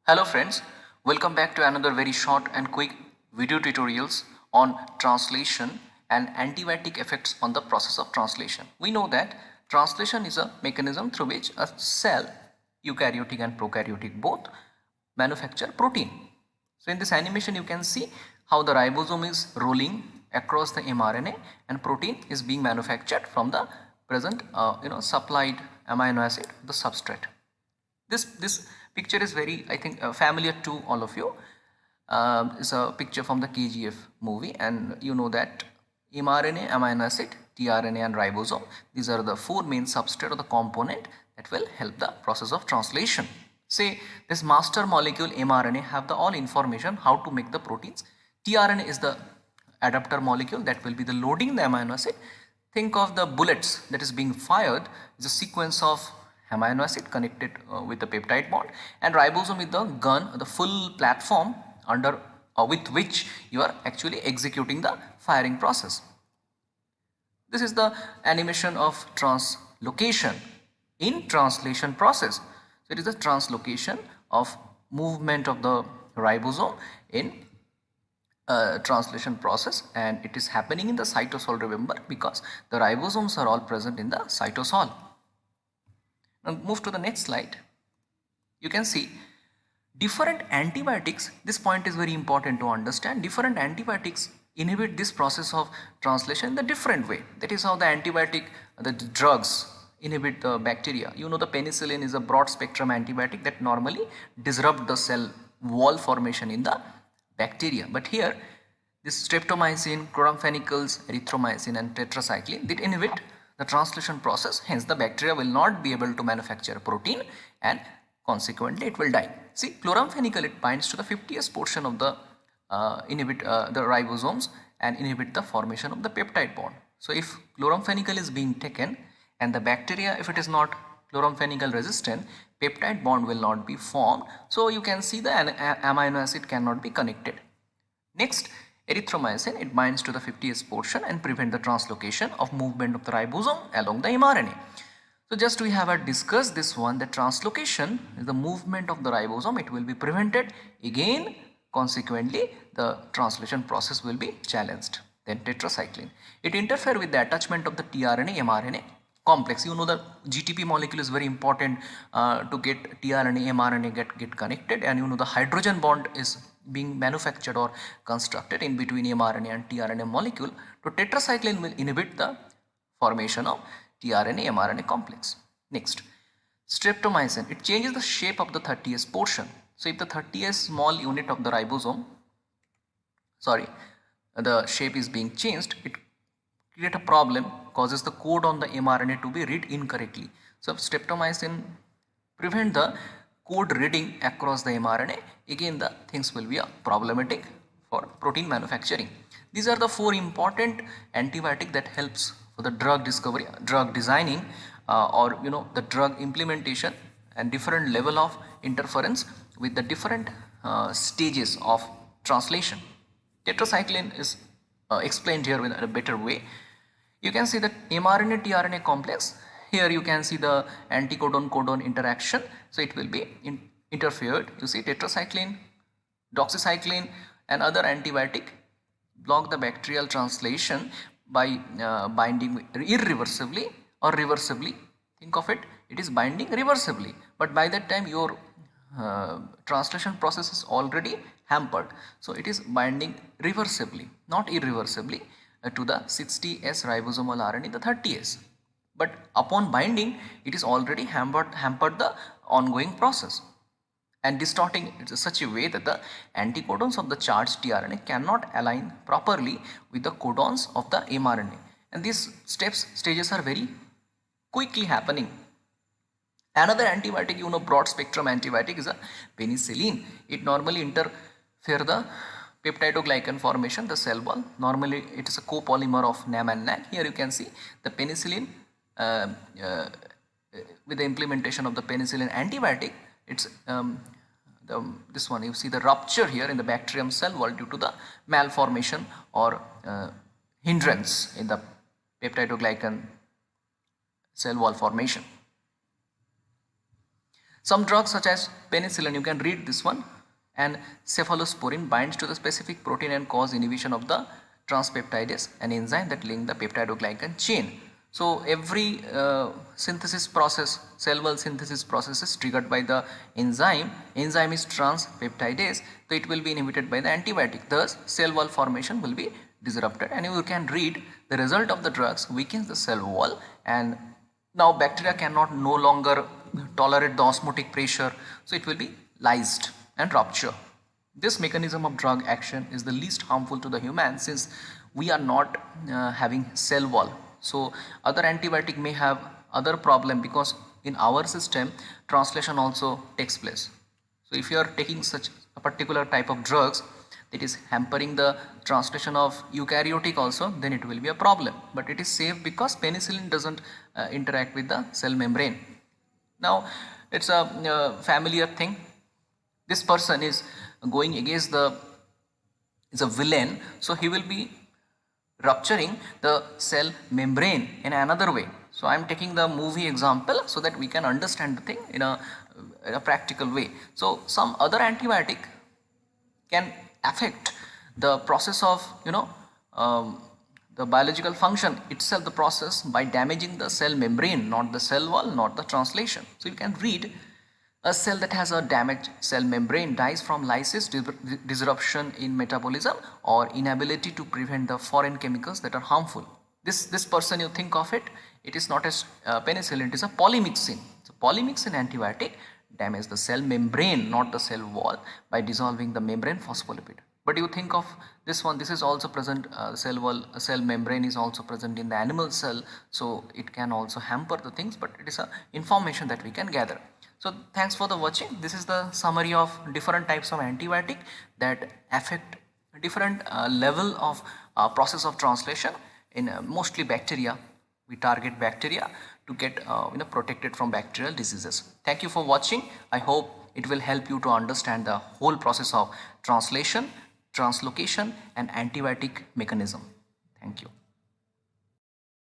Hello friends, welcome back to another very short and quick video tutorials on translation and antibiotic effects on the process of translation. We know that translation is a mechanism through which a cell, eukaryotic and prokaryotic both, manufacture protein. So in this animation you can see how the ribosome is rolling across the mRNA and protein is being manufactured from the present supplied amino acid, the substrate. This picture is very, I think, familiar to all of you. It's a picture from the KGF movie, and you know that mRNA, amino acid, tRNA and ribosome, these are the four main substrate or the component that will help the process of translation. Say this master molecule mRNA have the all information how to make the proteins. tRNA is the adapter molecule that will be the loading the amino acid. Think of the bullets that is being fired is a sequence of amino acid connected with the peptide bond, and ribosome is the gun, the full platform under with which you are actually executing the firing process. This is the animation of translocation in translation process. So it is the translocation of movement of the ribosome in translation process, and it is happening in the cytosol, remember, because the ribosomes are all present in the cytosol. Now move to the next slide. You can see different antibiotics. This point is very important to understand. Different antibiotics inhibit this process of translation in a different way. That is how the drugs inhibit the bacteria. You know, the penicillin is a broad spectrum antibiotic that normally disrupt the cell wall formation in the bacteria. But here this streptomycin, chloramphenicals, erythromycin and tetracycline did inhibit the translation process, hence the bacteria will not be able to manufacture protein and consequently it will die. See, chloramphenicol, it binds to the 50th portion of the the ribosomes and inhibit the formation of the peptide bond. So if chloramphenicol is being taken and the bacteria, if it is not chloramphenicol resistant, peptide bond will not be formed. So you can see the amino acid cannot be connected. Next, erythromycin, it binds to the 50th portion and prevent the translocation of movement of the ribosome along the mRNA. So just we have discussed this one, that translocation is the movement of the ribosome, it will be prevented. Again, consequently, the translation process will be challenged. Then tetracycline, it interferes with the attachment of the tRNA mRNA complex. You know the GTP molecule is very important to get tRNA mRNA get connected, and you know the hydrogen bond is being manufactured or constructed in between mRNA and tRNA molecule. So tetracycline will inhibit the formation of tRNA mRNA complex. Next, streptomycin, it changes the shape of the 30th portion. So if the 30th small unit of the ribosome, the shape is being changed, it create a problem, causes the code on the mRNA to be read incorrectly. So streptomycin prevent the code reading across the mRNA. Again, the things will be problematic for protein manufacturing. These are the four important antibiotic that helps for the drug discovery, drug designing, or the drug implementation and different level of interference with the different stages of translation. Tetracycline is explained here in a better way. You can see the mRNA tRNA complex. Here you can see the anticodon-codon interaction. So it will be interfered. You see tetracycline, doxycycline and other antibiotic block the bacterial translation by binding irreversibly or reversibly. Think of it, it is binding reversibly, but by that time your translation process is already hampered. So it is binding reversibly, not irreversibly, to the 60S ribosomal RNA, the 30S. But upon binding, it is already hampered the ongoing process and distorting it in such a way that the anticodons of the charged tRNA cannot align properly with the codons of the mRNA. And these stages are very quickly happening. Another antibiotic, broad spectrum antibiotic, is a penicillin. It normally interfere the peptidoglycan formation, the cell wall. Normally it is a copolymer of NAM and NAC. Here you can see the penicillin with the implementation of the penicillin antibiotic, it's this one, you see the rupture here in the bacterium cell wall due to the malformation or hindrance in the peptidoglycan cell wall formation. Some drugs such as penicillin, you can read this one, and cephalosporin binds to the specific protein and cause inhibition of the transpeptidase, an enzyme that link the peptidoglycan chain. So every synthesis process, cell wall synthesis process is triggered by the enzyme. Enzyme is transpeptidase, so it will be inhibited by the antibiotic. Thus cell wall formation will be disrupted, and you can read the result of the drugs weakens the cell wall, and now bacteria cannot no longer tolerate the osmotic pressure, so it will be lysed and rupture. This mechanism of drug action is the least harmful to the human since we are not having cell wall. So other antibiotic may have other problem because in our system translation also takes place. So if you are taking such a particular type of drugs that is hampering the translation of eukaryotic also, then it will be a problem, but it is safe because penicillin doesn't interact with the cell membrane. Now it's a familiar thing. This person is going against the, is a villain, so he will be rupturing the cell membrane in another way. So I am taking the movie example so that we can understand the thing in a practical way. So some other antibiotic can affect the process of the biological function itself, the process, by damaging the cell membrane, not the cell wall, not the translation. So you can read, a cell that has a damaged cell membrane dies from lysis, disruption in metabolism, or inability to prevent the foreign chemicals that are harmful. This person, you think of it, it is not as penicillin, it is a polymyxin. So polymyxin antibiotic damage the cell membrane, not the cell wall, by dissolving the membrane phospholipid. But you think of this one, this is also present, cell wall, cell membrane is also present in the animal cell, so it can also hamper the things, but it is a information that we can gather. So thanks for the watching. This is the summary of different types of antibiotic that affect different level of process of translation in mostly bacteria. We target bacteria to get protected from bacterial diseases. Thank you for watching. I hope it will help you to understand the whole process of translation, translocation and antibiotic mechanism. Thank you.